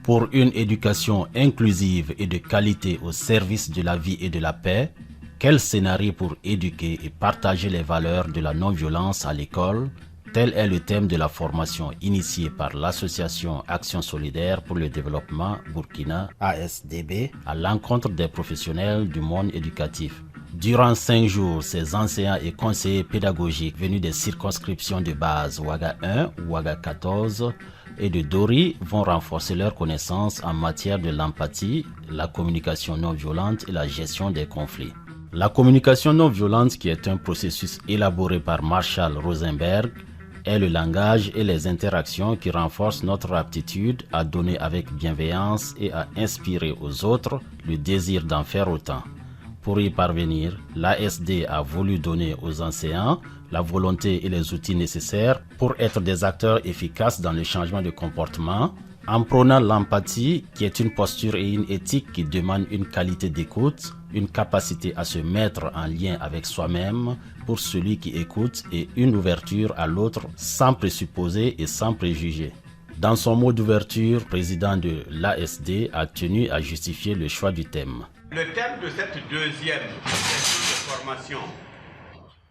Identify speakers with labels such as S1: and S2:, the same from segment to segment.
S1: Pour une éducation inclusive et de qualité au service de la vie et de la paix, quel scénario pour éduquer et partager les valeurs de la non-violence à l'école? Tel est le thème de la formation initiée par l'association Action solidaire pour le développement Burkina ASDB à l'encontre des professionnels du monde éducatif. Durant 5 jours, ces enseignants et conseillers pédagogiques venus des circonscriptions de base Ouaga 1, Ouaga 14 et de Dori vont renforcer leurs connaissances en matière de l'empathie, la communication non violente et la gestion des conflits. La communication non violente, qui est un processus élaboré par Marshall Rosenberg, est le langage et les interactions qui renforcent notre aptitude à donner avec bienveillance et à inspirer aux autres le désir d'en faire autant. Pour y parvenir, l'ASD a voulu donner aux enseignants la volonté et les outils nécessaires pour être des acteurs efficaces dans le changement de comportement, en prônant l'empathie, qui est une posture et une éthique qui demandent une qualité d'écoute, une capacité à se mettre en lien avec soi-même pour celui qui écoute et une ouverture à l'autre sans présupposer et sans préjugés. Dans son mot d'ouverture, le président de l'ASD a tenu à justifier le choix du thème.
S2: Le thème de cette deuxième session de formation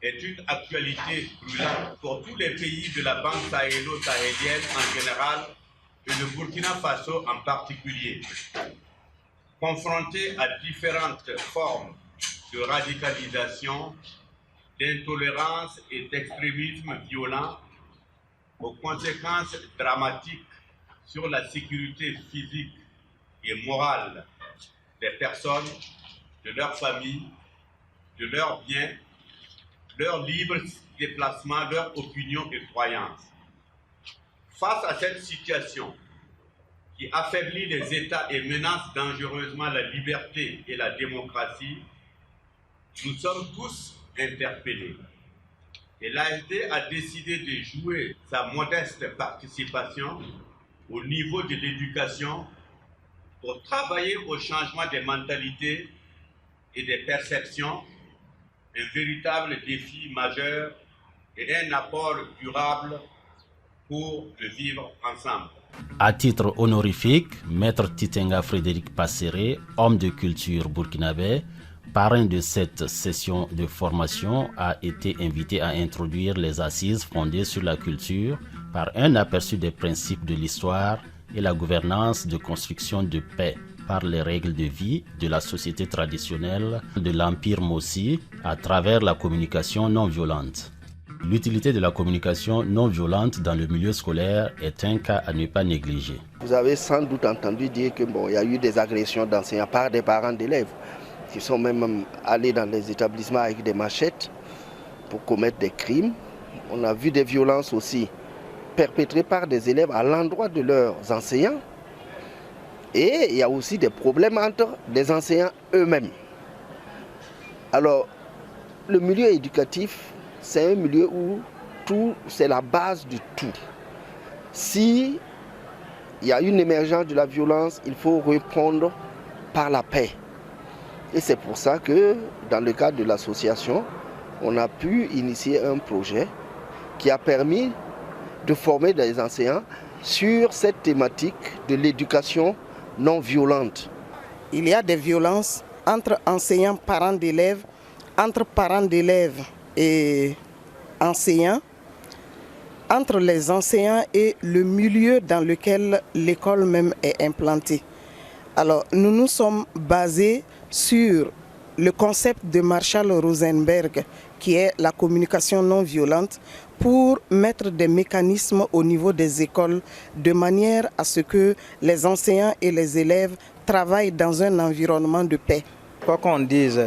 S2: est une actualité brûlante pour tous les pays de la bande sahélo-sahélienne en général et le Burkina Faso en particulier. Confrontés à différentes formes de radicalisation, d'intolérance et d'extrémisme violent, aux conséquences dramatiques sur la sécurité physique et morale des personnes, de leurs familles, de leurs biens, leur libre déplacement, leurs opinions et croyances. Face à cette situation qui affaiblit les États et menace dangereusement la liberté et la démocratie, nous sommes tous interpellés. Et l'ASD a décidé de jouer sa modeste participation au niveau de l'éducation pour travailler au changement des mentalités et des perceptions, un véritable défi majeur et un apport durable pour le vivre ensemble.
S1: À titre honorifique, Maître Titenga Frédéric Passéré, homme de culture burkinabé, parrain de cette session de formation, a été invité à introduire les assises fondées sur la culture par un aperçu des principes de l'histoire et la gouvernance de construction de paix par les règles de vie de la société traditionnelle de l'Empire Mossi à travers la communication non violente. L'utilité de la communication non violente dans le milieu scolaire est un cas à ne pas négliger.
S3: Vous avez sans doute entendu dire qu'il y a eu des agressions d'enseignants par des parents d'élèves qui sont même allés dans les établissements avec des machettes pour commettre des crimes. On a vu des violences aussi perpétrées par des élèves à l'endroit de leurs enseignants. Et il y a aussi des problèmes entre les enseignants eux-mêmes. Alors, le milieu éducatif, c'est un milieu où tout, c'est la base du tout. Si il y a une émergence de la violence, il faut répondre par la paix. Et c'est pour ça que, dans le cadre de l'association, on a pu initier un projet qui a permis de former des enseignants sur cette thématique de l'éducation non violente.
S4: Il y a des violences entre enseignants, parents d'élèves, entre parents d'élèves et enseignants, entre les enseignants et le milieu dans lequel l'école même est implantée. Alors, nous nous sommes basés sur le concept de Marshall Rosenberg, qui est la communication non violente, pour mettre des mécanismes au niveau des écoles de manière à ce que les enseignants et les élèves travaillent dans un environnement de paix.
S5: Quoi qu'on dise,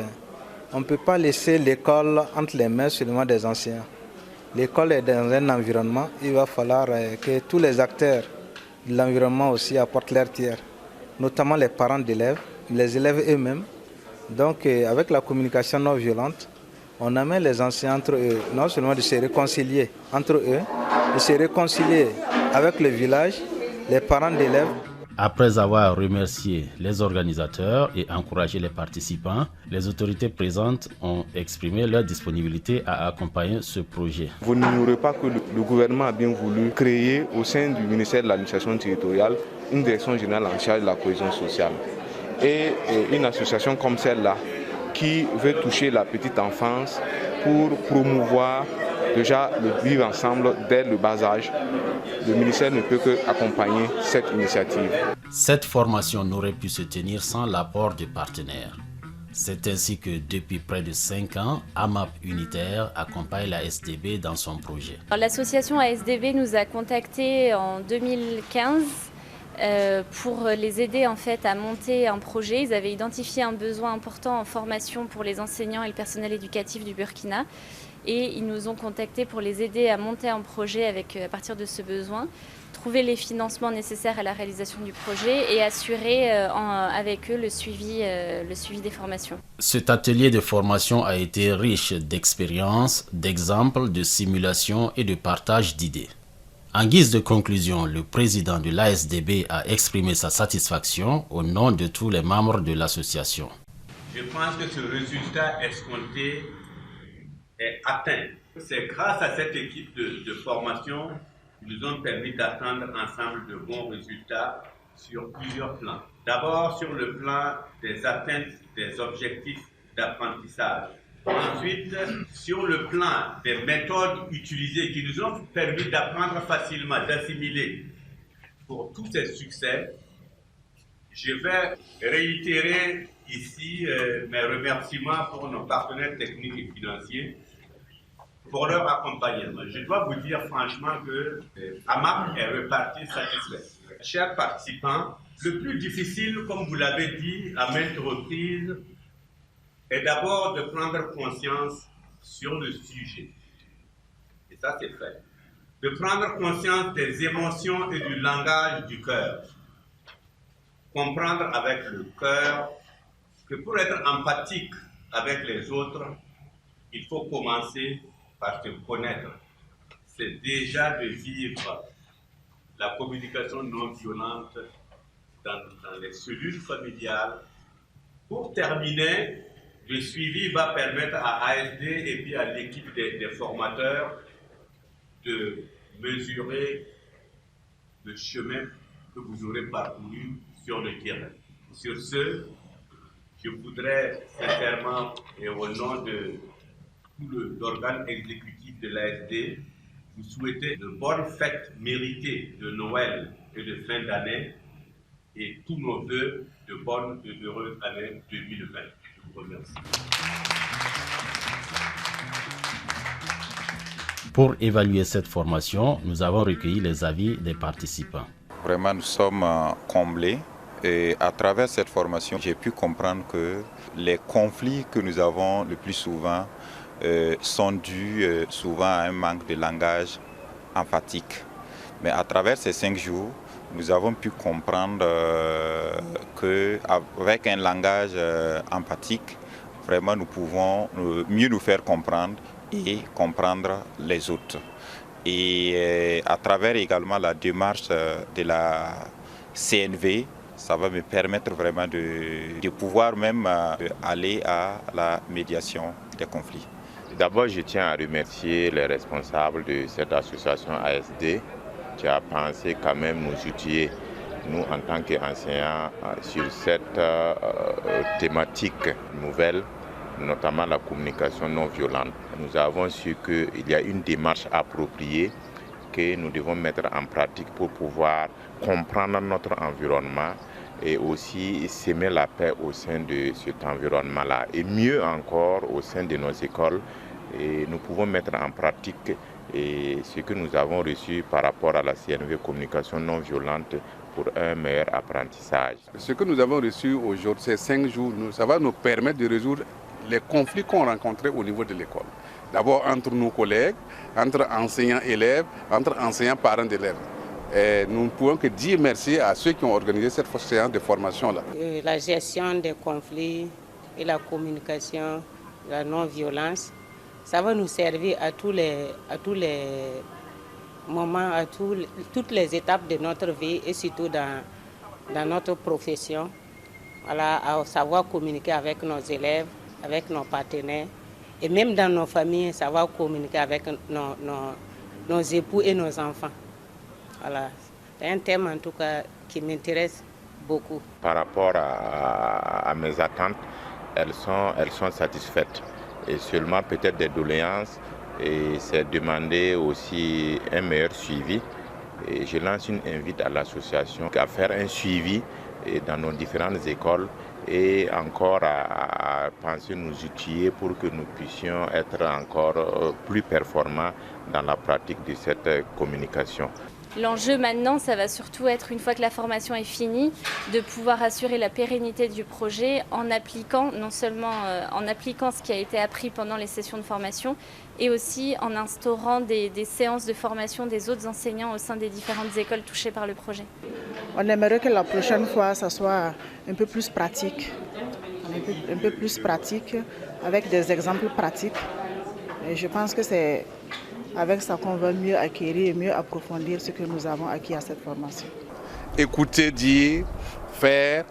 S5: on ne peut pas laisser l'école entre les mains seulement des enseignants. L'école est dans un environnement, il va falloir que tous les acteurs de l'environnement aussi apportent leur tiers, notamment les parents d'élèves, les élèves eux-mêmes. Donc avec la communication non violente, on amène les enseignants entre eux, non seulement de se réconcilier entre eux, de se réconcilier avec le village, les parents d'élèves.
S1: Après avoir remercié les organisateurs et encouragé les participants, les autorités présentes ont exprimé leur disponibilité à accompagner ce projet.
S6: Vous n'ignorez pas que le gouvernement a bien voulu créer au sein du ministère de l'administration territoriale une direction générale en charge de la cohésion sociale. Et une association comme celle-là qui veut toucher la petite enfance pour promouvoir déjà le vivre ensemble dès le bas âge. Le ministère ne peut qu'accompagner cette initiative.
S1: Cette formation n'aurait pu se tenir sans l'apport de partenaires. C'est ainsi que depuis près de 5 ans, AMAP Unitaire accompagne la SDB dans son projet.
S7: L'association ASDB nous a contactés en 2015 pour les aider en fait à monter un projet. Ils avaient identifié un besoin important en formation pour les enseignants et le personnel éducatif du Burkina. Et ils nous ont contactés pour les aider à monter un projet à partir de ce besoin, trouver les financements nécessaires à la réalisation du projet et assurer avec eux le suivi des formations.
S1: Cet atelier de formation a été riche d'expériences, d'exemples, de simulations et de partage d'idées. En guise de conclusion, le président de l'ASDB a exprimé sa satisfaction au nom de tous les membres de l'association.
S2: Je pense que ce résultat escompté est atteint. C'est grâce à cette équipe de formation qui nous ont permis d'atteindre ensemble de bons résultats sur plusieurs plans. D'abord sur le plan des atteintes des objectifs d'apprentissage. Ensuite, sur le plan des méthodes utilisées qui nous ont permis d'apprendre facilement, d'assimiler. Pour tous ces succès, je vais réitérer ici mes remerciements pour nos partenaires techniques et financiers pour leur accompagnement. Je dois vous dire franchement que AMAP est reparti satisfait. Chers participants, le plus difficile, comme vous l'avez dit à maintes reprises, est d'abord de prendre conscience sur le sujet. Et ça, c'est fait. De prendre conscience des émotions et du langage du cœur. Comprendre avec le cœur que pour être empathique avec les autres, il faut commencer par se connaître. C'est déjà de vivre la communication non violente dans les cellules familiales. Pour terminer, le suivi va permettre à ASD et puis à l'équipe des formateurs de mesurer le chemin que vous aurez parcouru sur le terrain. Sur ce, je voudrais sincèrement et au nom de tout l'organe exécutif de l'ASD vous souhaiter de bonnes fêtes méritées de Noël et de fin d'année et tous nos vœux de bonne et heureuse année 2020. Je vous remercie.
S1: Pour évaluer cette formation, nous avons recueilli les avis des participants.
S8: Vraiment, nous sommes comblés. Et à travers cette formation, j'ai pu comprendre que les conflits que nous avons le plus souvent sont dus souvent à un manque de langage empathique. Mais à travers ces 5 jours, nous avons pu comprendre qu'avec un langage empathique, vraiment nous pouvons mieux nous faire comprendre et comprendre les autres. Et à travers également la démarche de la CNV, ça va me permettre vraiment de pouvoir même aller à la médiation des conflits.
S9: D'abord, je tiens à remercier les responsables de cette association ASD qui a pensé quand même nous outiller, nous en tant qu'enseignants, sur cette thématique nouvelle, notamment la communication non violente. Nous avons su qu'il y a une démarche appropriée que nous devons mettre en pratique pour pouvoir comprendre notre environnement et aussi semer la paix au sein de cet environnement-là. Et mieux encore, au sein de nos écoles, et nous pouvons mettre en pratique ce que nous avons reçu par rapport à la CNV communication non violente pour un meilleur apprentissage.
S10: Ce que nous avons reçu aujourd'hui, ces 5 jours, ça va nous permettre de résoudre les conflits qu'on rencontrait au niveau de l'école. D'abord entre nos collègues, entre enseignants-élèves, entre enseignants-parents d'élèves. Nous ne pouvons que dire merci à ceux qui ont organisé cette séance de formation-là.
S11: La gestion des conflits et la communication, la non-violence, ça va nous servir à tous les moments, à toutes les étapes de notre vie et surtout dans dans notre profession, voilà, à savoir communiquer avec nos élèves, avec nos partenaires, et même dans nos familles, savoir communiquer avec nos époux et nos enfants. Voilà. C'est un thème en tout cas qui m'intéresse beaucoup.
S9: Par rapport à mes attentes, elles sont satisfaites. Et seulement peut-être des doléances, et c'est demander aussi un meilleur suivi. Et je lance une invite à l'association à faire un suivi dans nos différentes écoles et encore à penser nous outiller pour que nous puissions être encore plus performants dans la pratique de cette communication.
S7: L'enjeu maintenant, ça va surtout être, une fois que la formation est finie, de pouvoir assurer la pérennité du projet en appliquant, non seulement en appliquant ce qui a été appris pendant les sessions de formation, et aussi en instaurant des séances de formation des autres enseignants au sein des différentes écoles touchées par le projet.
S4: On aimerait que la prochaine fois, ça soit un peu plus pratique, un peu plus pratique, avec des exemples pratiques. Et je pense que c'est avec ça qu'on va mieux acquérir et mieux approfondir ce que nous avons acquis à cette formation.
S10: Écouter, dire, faire,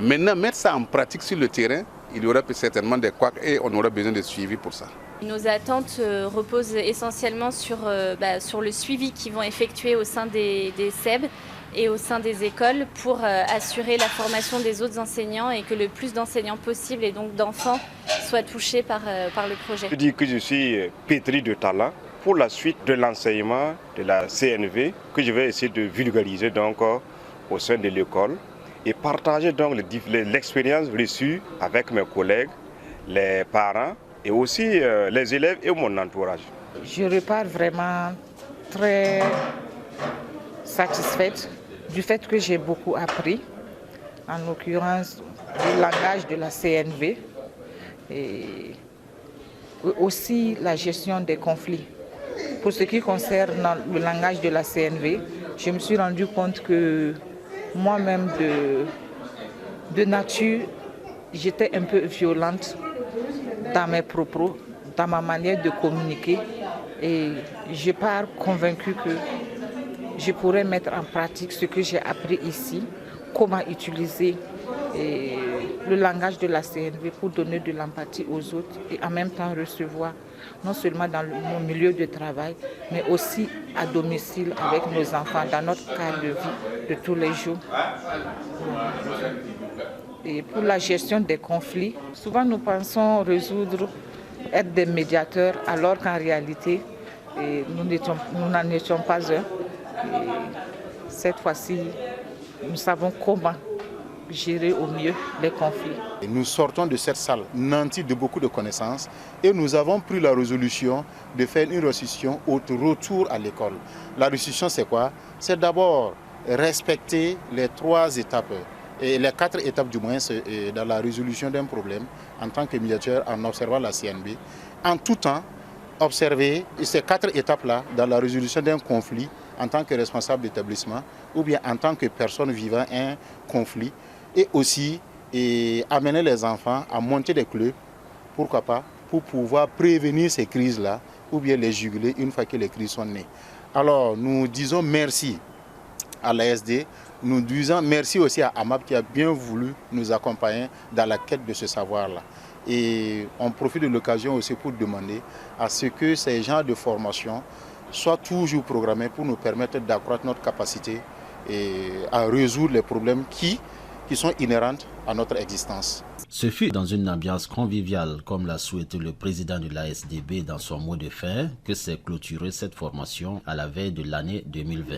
S10: maintenant mettre ça en pratique sur le terrain, il y aura certainement des couacs et on aura besoin de suivi pour ça.
S7: Nos attentes reposent essentiellement sur le suivi qu'ils vont effectuer au sein des SEB et au sein des écoles pour assurer la formation des autres enseignants et que le plus d'enseignants possible et donc d'enfants soient touchés par le projet.
S12: Je dis que je suis pétri de talent pour la suite de l'enseignement de la CNV que je vais essayer de vulgariser donc au sein de l'école et partager donc l'expérience reçue avec mes collègues, les parents et aussi les élèves et mon entourage.
S13: Je repars vraiment très satisfaite du fait que j'ai beaucoup appris, en l'occurrence du langage de la CNV et aussi la gestion des conflits. Pour ce qui concerne le langage de la CNV, je me suis rendu compte que moi-même de nature, j'étais un peu violente dans mes propos, dans ma manière de communiquer et je pars convaincue que je pourrais mettre en pratique ce que j'ai appris ici, comment utiliser le langage de la CNV pour donner de l'empathie aux autres et en même temps recevoir, non seulement dans mon milieu de travail, mais aussi à domicile avec nos enfants, dans notre cadre de vie de tous les jours. Et pour la gestion des conflits, souvent nous pensons résoudre, être des médiateurs, alors qu'en réalité, nous n'en étions pas un. Et cette fois-ci, nous savons comment gérer au mieux les conflits.
S14: Nous sortons de cette salle nantis de beaucoup de connaissances et nous avons pris la résolution de faire une restitution au retour à l'école. La restitution, c'est quoi? C'est d'abord respecter les 3 étapes, et les 4 étapes du moins dans la résolution d'un problème en tant que médiateur en observant la CNB. En tout temps, observer ces 4 étapes-là dans la résolution d'un conflit en tant que responsable d'établissement ou bien en tant que personne vivant un conflit et aussi amener les enfants à monter des clubs, pourquoi pas, pour pouvoir prévenir ces crises-là ou bien les juguler une fois que les crises sont nées. Alors nous disons merci à l'ASD, nous disons merci aussi à AMAP qui a bien voulu nous accompagner dans la quête de ce savoir-là. Et on profite de l'occasion aussi pour demander à ce que ces genres de formation soient toujours programmés pour nous permettre d'accroître notre capacité à résoudre les problèmes qui sont inhérentes à notre existence.
S1: Ce fut dans une ambiance conviviale, comme l'a souhaité le président de l'ASDB dans son mot de fin, que s'est clôturée cette formation à la veille de l'année 2020.